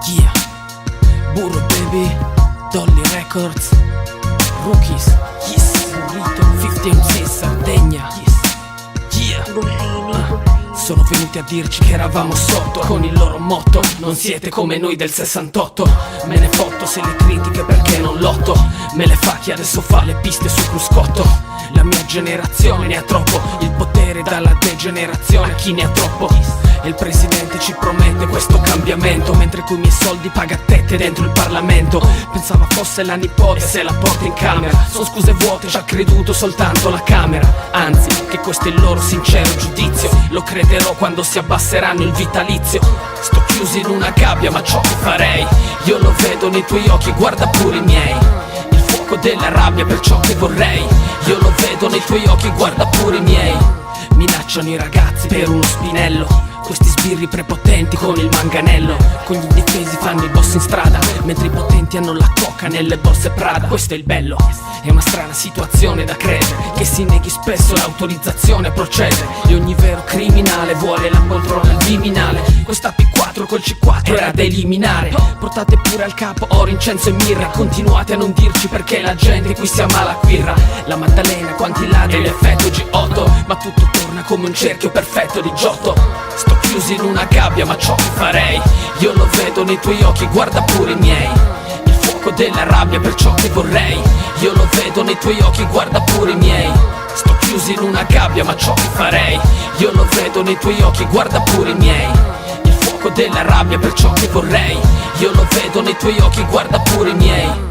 Yeah, Burro Baby, Dolly Records, Rookies, yes, Burrito, 50 MC, Sardegna, yes, yeah. Sono venuti a dirci che eravamo sotto con il loro motto: non siete come noi del 68. Me ne fotto se le critiche perché non lotto. Me le fa chi adesso fa le piste su cruscotto. La mia generazione ne ha troppo, il potere dalla degenerazione a chi ne ha troppo. E il presidente ci promette questo cambiamento, mentre coi miei soldi paga tette dentro il Parlamento. Pensava fosse la nipote se la porta in camera. Sono scuse vuote, ci ha creduto soltanto la Camera. Anzi, che questo è il loro sincero giudizio. Lo crederò quando si abbasseranno il vitalizio. Sto chiuso in una gabbia ma ciò che farei io lo vedo nei tuoi occhi, guarda pure i miei. Il fuoco della rabbia per ciò che vorrei io lo vedo nei tuoi occhi, guarda pure i miei. Minacciano i ragazzi per uno spinello, questi sbirri prepotenti con il manganello. Con gli indifesi fanno i boss in strada, mentre i potenti hanno la coca nelle borse Prada. Questo è il bello, è una strana situazione da credere, che si neghi spesso l'autorizzazione a procedere. E ogni vero criminale vuole la poltrona al Viminale. Questa P4 col C4 era da eliminare. Portate pure al capo oro, incenso e mirra. Continuate a non dirci perché la gente qui si ammala quirra. La Maddalena, quanti ladri e l'effetto G8, ma tutto torna come un cerchio perfetto di Giotto. Sto chiuso in una gabbia ma ciò che farei io lo vedo nei tuoi occhi, guarda pure i miei. Il fuoco della rabbia per ciò che vorrei io lo vedo nei tuoi occhi, guarda pure i miei. Sto chiuso in una gabbia ma ciò che farei io lo vedo nei tuoi occhi, guarda pure i miei. Il fuoco della rabbia per ciò che vorrei io lo vedo nei tuoi occhi, guarda pure i miei.